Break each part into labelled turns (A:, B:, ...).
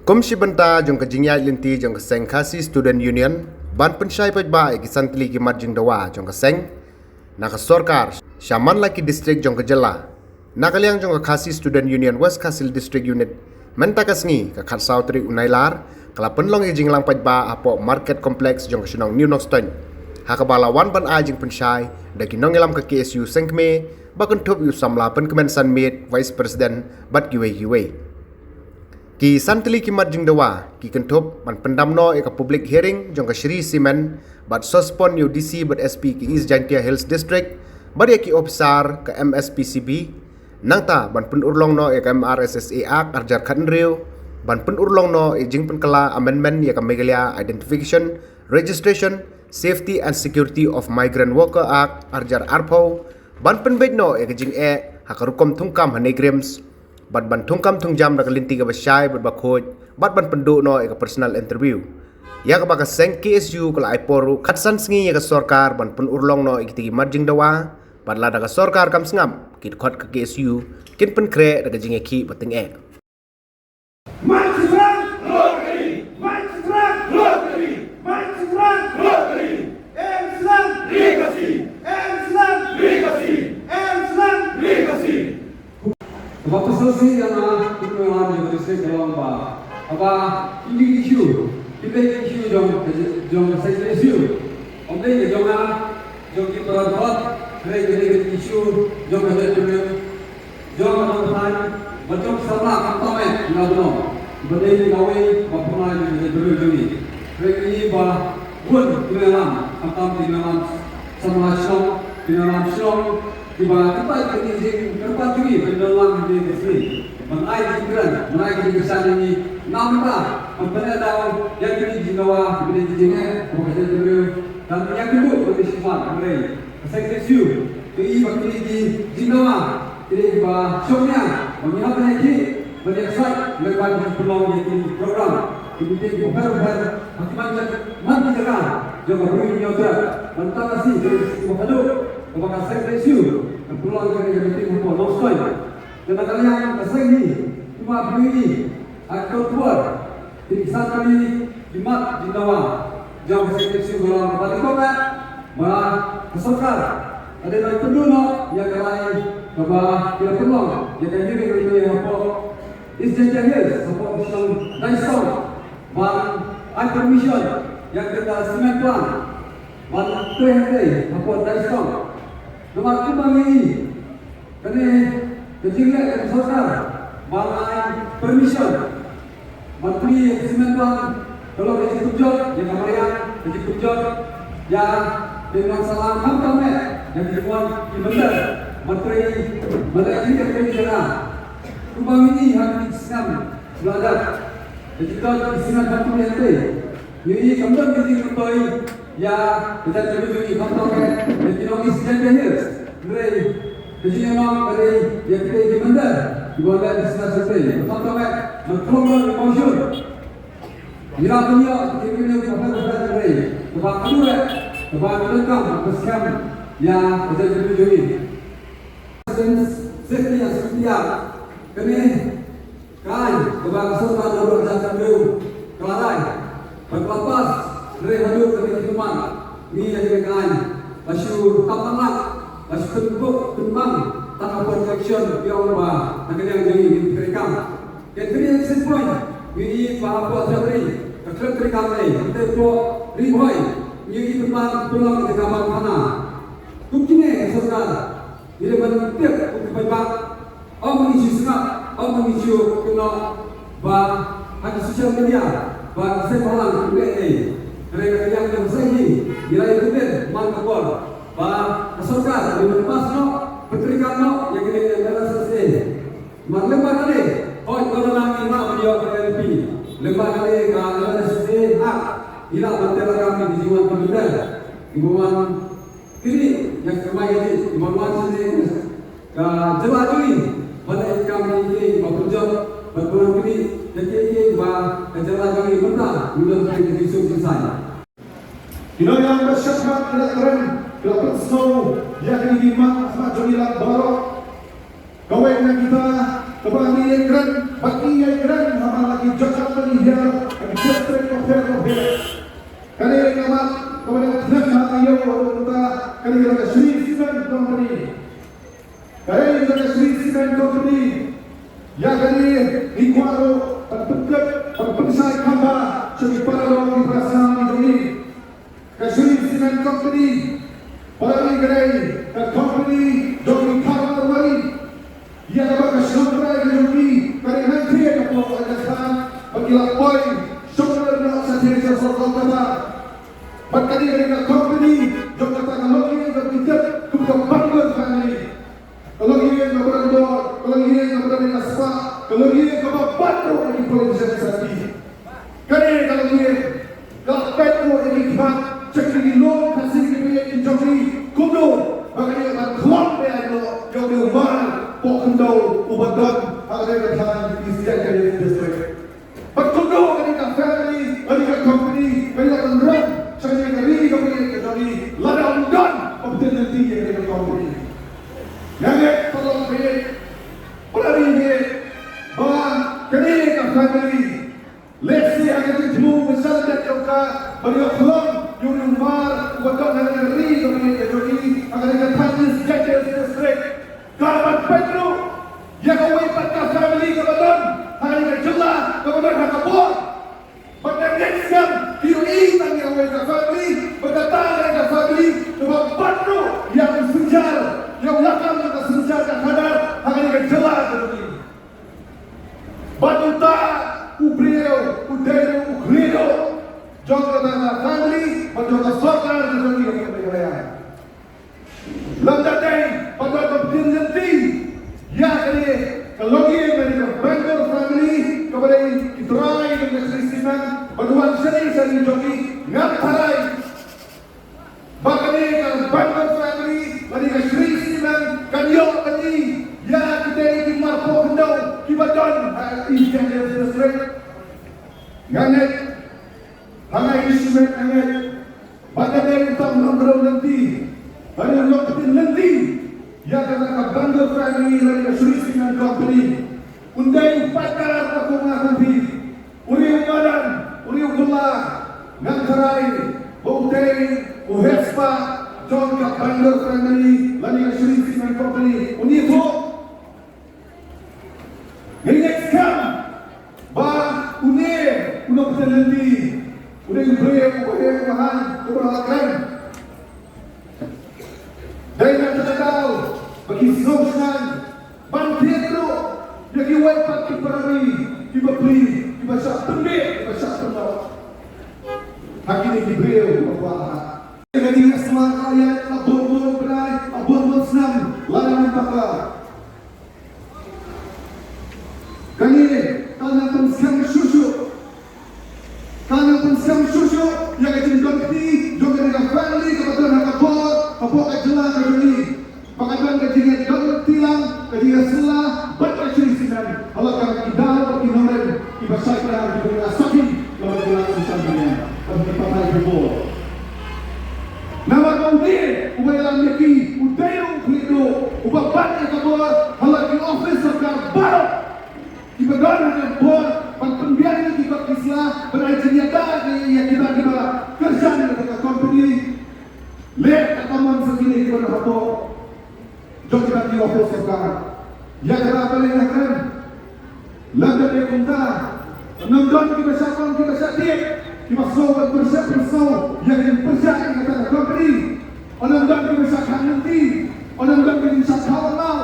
A: Komisi Benta jong kejingyai linti jong keseng Khasi Student Union ban pensyai pajba kisan tili kimat jing dawa jong keseng nak sorkar Syaman Laki Distrik jong kejela nakaliang jong Khasi Student Union West Khasil District Unit menta kasngi ke khat sautri unailar kala penlong jing lang pajba apo market complex jong kesunong New Noston hakabala wan ban a jing pensyai daki nongelam ke KSU sengkme bakun thup yu samla pen kemensan mit Vice President bat giwe Ki santili kimat jing dawa ki kentup man pendamno eka public hearing jong ka Shri Simen bat sospon UDC bat SP ki East Jantia Hills District bat ki officer ka MSPCB nangta ban penurlong no eka MRSSA Act arjar khatnriu ban penurlong no jing penkala amendment ya ka Megalia Identification Registration Safety and Security of Migrant Worker Act arjar ARPO ban penbet no eka jing hakarukom thungkam hanegrims bat ban thungkam thungjam dak linti ka basyai bat bakhoj bat ban pendu no ka personal interview ya ka baka seng KSU kala iporu khatsan sngi ya ka sarkar ban penurlong no ikiti marjing dawa bat la dak sarkar kam sngam kit khot ka KSU kin pen kre dak jinge ki bating
B: Waktu selesai yang kita mengalami proses dalam apa ini isu jom saya isu, omleh jom kita berat, mereka isu jom ada jom orang macam sama kantomen nado, berdiri gawe maupun ada berdiri, mereka ini buat pengenalan, kantom sama Shong Tiba kita ini kerpat juga pendalang di sini. Menai keren, menai kesan ini nampak. Mempunyai tahu yang ini jinawa, ini jinnya, bukan saja dan yang kedua bagi sifat mereka. Seksual, ini bagi di jinawa, ini bah somnya, menyiap lagi, menyiasat lepas peluang ini program. Kemudian bukan akibat mati jalan, jangan rugi nyawa. Mentara sih dari sifat Apakah saya isu peluang dari yang untuk Nostoi dan kalian keseng ini cuma begini aktor buat di saat kami jimat jindawa jauh saya isu dalam balik kota malah kesokar ada dari penduduk yang lain bahwa tidak peluang yang kami beri apa East Hills apa usul Daisong ban permission yang kita semen plan ban teh apa Daisong Nomor kembang ini, kena kejadian yang besar, malai permission, menteri sementuan, kalau ada kejadian yang kemarin, kejadian yang dengan salah hamkam yang dibuat di bandar, menteri ini kejadian, kembang ini harus disenam belajar, kejadian disenam satu yang ini kemudian kita ya kita jadi hamkam Jadi East Jantia Hills, dari kejian dari yang kita di bandar, di bandar di sana selesai. Pertama, mentromol emotion. Bila punya kita apa dari tempat kedua, tempat lengkap bersama yang kita jadi. Safety yang setia, kami kan tempat kesulitan dalam jalan dulu, kelalai, berlepas dari hadir dari teman, ini yang kita Masyu tapanak, masyu kentut, kembang, tanpa perfection, yang bah, nak yang jadi mereka. Yang kedua set point, ini bahawa terjadi, kerja mereka ini, kita buat ribuan, ini tempat tulang di kamar mana. Tukine sesuatu, ini bentuk untuk bapak, orang isu sangat, orang isu kena bah, ada sosial media, bah sekolah ini. Mereka yang bersih, bila itu mantapol, bah asokar, di lepas no, petrikan no, yang ini adalah selesai. Lembar kali, kalau nanti nak dia KLP, lembar kali kalau ada selesai, tidak mentera kami di jiwa pemuda, ibuan ini yang kemarin ini, ibuan selesai, jelas ini, pada kami ini berpunjau, berpulang ini. Jadi bah kejalan kami mentah, mudah sekali disusung selesai.
C: Yang bersyukur tidak keren, dapat snow yang didimak sama jodilat barok. Kawan yang kita kembali yang keren, bagi yang keren, sama lagi jodhpur Kali ini kamat kepada Terima Ayo Kita kali ini ada Sri Cement Company. Kali ini ada Sri Cement Company. Yang kali ini kuaro pencari kamba Sri Paralong di Prasam ini. Sri Cement Company. Pada ini company Jogi Karma Wali. Ia dapat keseluruhan Jogi kali nanti yang perlu ada bagi laporan sumber nak sahaja sesuatu kata. Berkali dengan company Jogi teknologi yang kita bangga family. Kalau ia yang berandor, kalau ia yang berani aspa, kalau ia yang berbantu di polisi sendiri. Kali kalau ia kalau petrol ini kibat cekli lo kasih kita Jogi kudo bagi yang keluar dari yang diubah pokendau ubadon ada yang di setiap district. Berkudo ketika family, ketika company, ketika kendrak, saya kali kami lada undang opportunity ketika company. Yang tolong beri, pelari beri, bahwa ketika family, let's say akan bertemu besar dan juga beri peluang Yunumar, ubadon dan negeri kami jadi akan datang sejak district. Kawan Pedro, yang awal pada family ubadon. Hari ini jelas kemudian hakabur mendengarkan diri yang mereka family berdatang mereka family dengan bantu yang sejar yang lakam mereka sejar dan hadar hari ini jelas begini bantu tak ubriu udero ukrido jangan dengan family bantu sokar dengan diri mereka lantaran pada kompetisi ya ini kalau dia mereka bantu family kepada Itrai dengan Sri Cement baduan seri Jogi ngaptarai bakali dengan bantu family dengan Sri Cement kanyo kani ya kita ini marpo hendau kibadon isian dia selesai nganet hangai cement nganet bagade utang nomor nanti ada lokasi nanti ya kata bantu family dengan Sri Cement Company undai pakar aku mengakuti uri badan uri ulah ngantrai bautai uhespa John Kapandor family lagi Sri Cement Company unifu next come ba une uno penendi uri breu mahan kubarakan dai natadal bagi sosnan ban Pedro yang iwaipat kiparani kibapli kibasa pembek kibasa pembak hakini kibreu bapak jadi semua kalian abon berai abon senam lalu maka kani kana pensiam susu yang kecil ganti juga dengan family kebetulan akabor apa kejelas ini pakaian kecilnya tilang kecilnya selah Allah akan kita bagi nomor ibasai kita diberi sakin lawan bulan misalnya bagi pakai jebol. Nama kami ubah dalam neki udayu hidu ubah banyak kabur Allah di office serta baru diberikan dengan bor pembiayaan kita kisah berencana tadi yang kita kerja dengan company lihat teman segini kita apa jom kita di office serta yang kita paling akan Lada dia kunta, nonton kita sakit, kita sobat bersau yang percaya kata company, nonton kita sakit nanti, nonton kita sakit awal,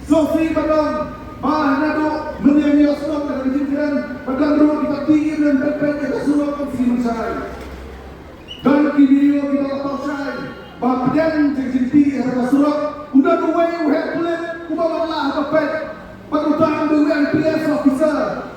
C: Sofi badon, nado menyanyi osnok dan kejiran, badon kita tinggi dan berpet kita suruh konsi mencari, dan video kita lepasai, bahagian jadi kita suruh, udah dua yang hebat, kubawalah berpet. Pagutang ng NPS officer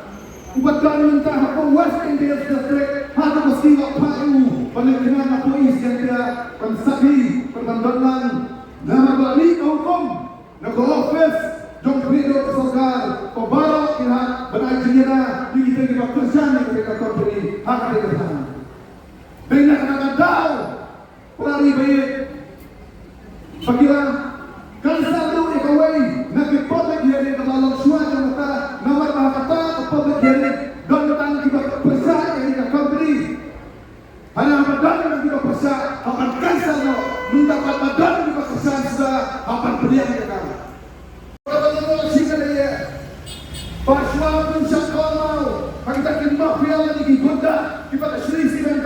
C: ubatan minta ako West Indies District hata masiwa payu panagkinan ako isya pansaki pagbandalan na mabalik hukum nag-office jong video kasokal pabaro kina banay na di kita gibakersan ng kita company hata dikatahan dahil nakakadaw pelari bayit pagilang kansado ikaway nagipotag yan ang kabalang suwa ng mata na may makata kapag yan doon na tayo kibag persa ng company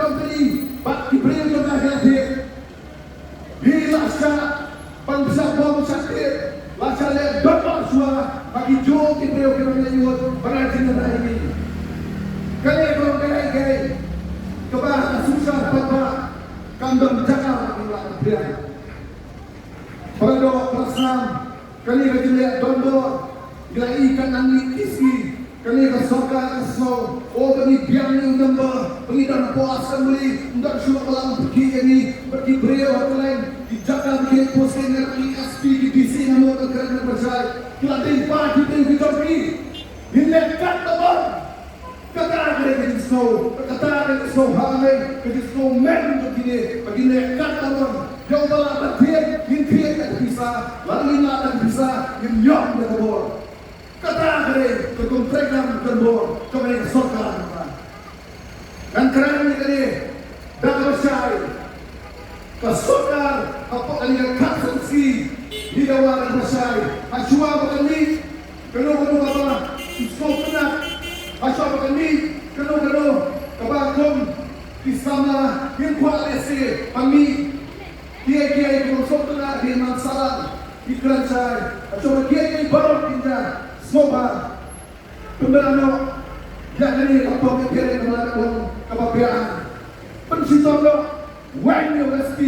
C: company, but the brave don't have it. He last bangsa bom sakit, lasa le dapat suara bagi jo kita yang kita menyebut berarti kita ini. Kali kalau gay kebah susah apa kandang jaga kita dia. Pada perasaan kali kita lihat dondor, gila ikan angin isi. Kali kesokan kesau, bagi biang number, bagi dan puasa beli, untuk semua malam pergi beliau atau lain, dijaga bagi posting dari SP di DC namun kerana berjaya, kelading pagi itu pergi, dilekat teman, kata ada snow hamil, jadi snow man untuk ini, bagi lekat teman, jauh malam bertiap, yang bisa, lalu ingat bisa, yang nyok berkebun. Kata kali kekontrekan terbor kepada sokar dan kerana ini dah bersai kesokar apa kali kasus di dalam bersai asua begini kenu apa sokar asua begini kenu kebakum di sana yang kualisi kami dia sokar di masalah di kerajaan asua dia baru kita Soba, pemberano, jangan ini apa mikir melakukan kebahagiaan. Pensitolo, when you SP,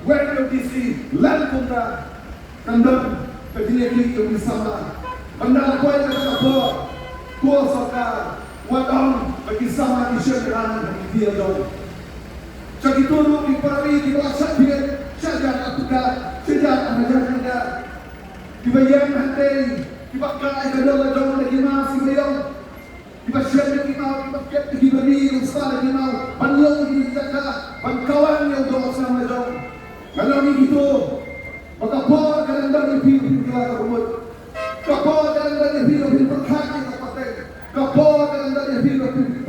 C: when you DC, lalu kita kandang begini kita bersama. Anda apa yang kita buat, kuasa wadang bagi sama di syarikat dan dia dong. Jadi turun di perawi di belakang dia, saja apakah sejak anda dibayar nanti. Dibakar adalah jauh lagi masih beliau. Dibasya lagi mau, dibaket lagi beri, ustaz lagi mau. Panjang lagi jaga, pangkawan yang doa sama jauh. Kalau begitu, maka buat kalender lebih kelak rumut. Kapal kalender lebih berkaki kapatnya. Kapal kalender lebih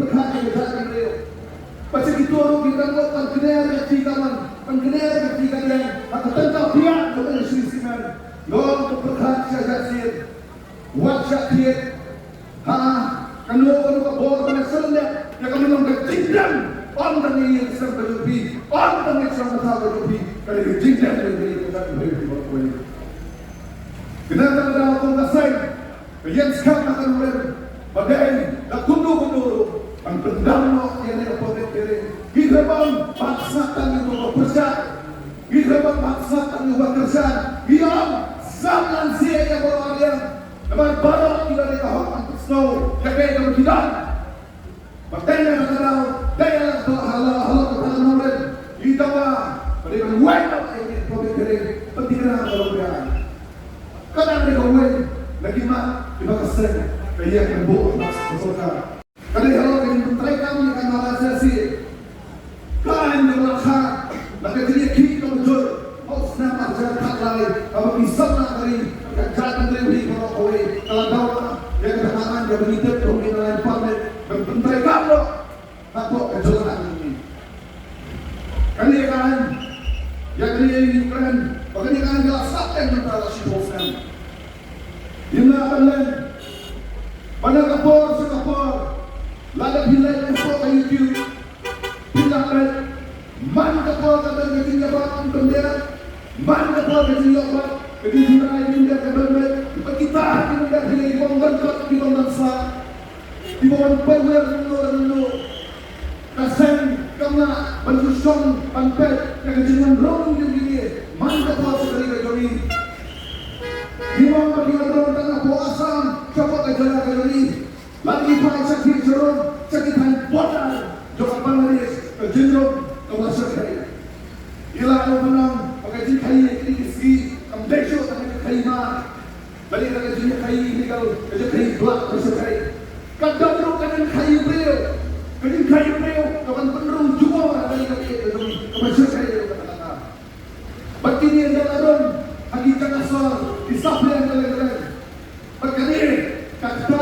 C: berkaki berkaki beliau. Pasal itu orang kita buat pengkenar kecikan, yang akan tentang pihak kepada sisiman. Lord untuk berkaki saja sih. Wajah dia, kalau bor menaselnya, ya kami nongkrong jindan, orang yang sedang berlebih, orang yang sedang berlebih, kalau jindan lebih kita berlebih. Kita tak ada kongasai, yang sekarang akan mulai, badai, dah kundu, ang pendam yang ada pada kiri, kita bang paksakan yang bekerja, kita bang paksakan yang bekerja, biar zaman siapa berada. Namun baru kita dikahok untuk snow, jaga yang berkidan. Bertanya mengenal, daya halau kepada murid. Kita berikan wajah yang dipikirkan, pentingnya kalau berani. Kadang mereka wajah, lagi mak, kita kesel, kaya yang buat masalah. Kadang kalau kita mereka akan merasasi, kain yang berlaku, lagi dia kita betul, mau senang ajar tak lain, kalau bisa nak dari. Jangan beri berokoi kalau tahu yang berhalangan dia begitu kemungkinan pamer berbentai kamu apa kejuaraan ini kali kan yang ini keren bagaimana kan jelas apa yang antara si Bosman dimana kalian pada kapor lada bilai kapor ke YouTube bilai man kapor kata ketinggian bahan bendera man kapor ketinggian bahan jadi kita ini dia kebenar kita tidak boleh mengangkat di bangsa di bawah power nulu kasen karena berjuang pantai yang jangan rong jadi mantap sekali kali di bawah bagian tanah puasa coba kejar kali lagi pakai sakit jeruk sakitan bodoh jangan panas kejenjong kewasa sekali ilah menang pakai jikai ini sih Desho tangan kaima, balik lagi jadi kai legal, jadi kai belak bersekai. Kadang tu kadang kai beliau, kawan penerung jual balik lagi bersekai kata-kata. Begini adalah ron, hagi jangan soal disapel yang kalian. Berkali kata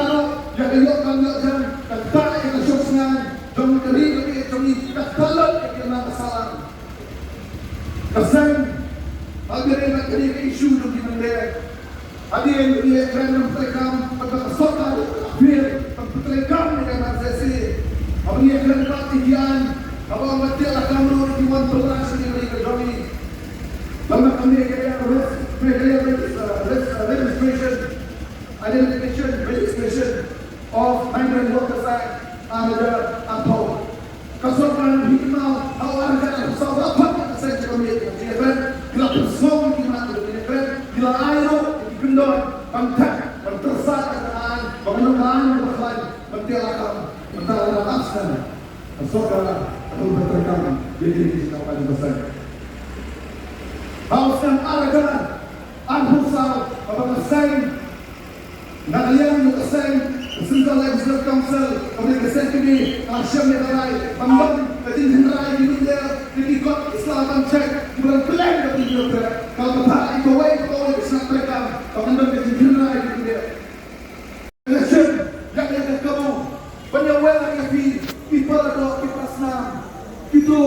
C: yang elok jangan kata yang kesusahan, jangan kali lagi kata yang masalah. Kesan Agar nak kena isu dulu di mana? Adik dia kerana mereka berkesokar, biar mereka dengan sesi. Adik kerana ketidian, Abang mati lah kamu di mana pelas ini mereka jogi. Bangga kami kaya registration, registration of Migrant Workers Act ada atau kesopanan hikmah awal dari pesawat apa yang saya kami kan bila pesawat hikmah itu kan bila ayo dikendor bangkat bertersat keadaan pengenalan berlain bertiadakan mentara asal saudara atau berterkam jadi siapa besar Hausan aragan anhusal apakah saya nakalian yung kaseng Central Legislative Council kemudian kaseng kini asyam yang lain pembang ketinggian rai di dunia dikikot Islaman cek bulan pelan dari dunia kalau betul itu way bisa mereka pembang ketinggian rai di dunia election yang kamu penyewalan yang people atau kipasnam itu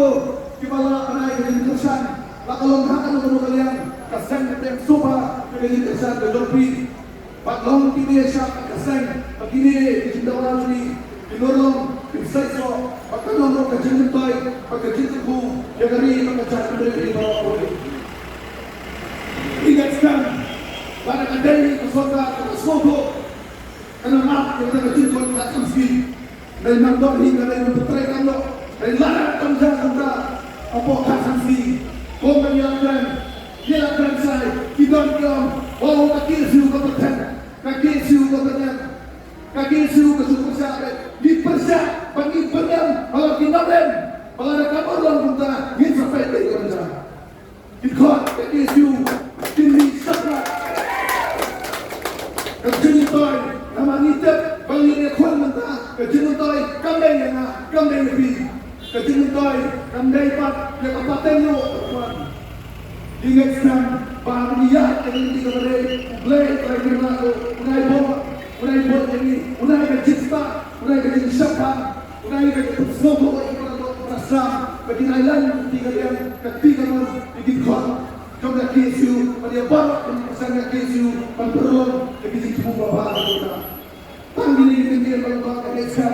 C: kipala rai dari Tusan lakalonghakan untuk kalian kaseng yang suba dari Tusan berdopi Paglong kini siya kaseng pagkini isindawan ni inorong insayso pagkalong kajinutoy pagkajinuko yagari pagkachat dari ibawa ko ingat kan para kadai kasota kasoko kanamak yang kajinuko kasamski dari mandor hingga dari putray kano dari lara tanda tanda opo kasamski kung menyiapkan hilakan saya kidon oh kaki siu kapten kaki siu ke super sahabat dipersiap bagi pendam kalau kinabem kalau ada kabar dalam kita ingin sampai dari kerja ikut kaki siu kini sakra kejenutoy nama nitep bagi dia kuat mentah kejenutoy kambing yang kambing lebih kejenutoy kambing pat dia kapaten lo ingat sekarang bahawa dia yang tiga mereka mulai terkenal mulai buat ini mulai bercita mulai bercita mulai bersobo merasa bagi Thailand tiga yang ketiga orang diikut coba KSU pada barat pesan KSU panturun lebih cukup bapak kita panggil ini dia bangga KSU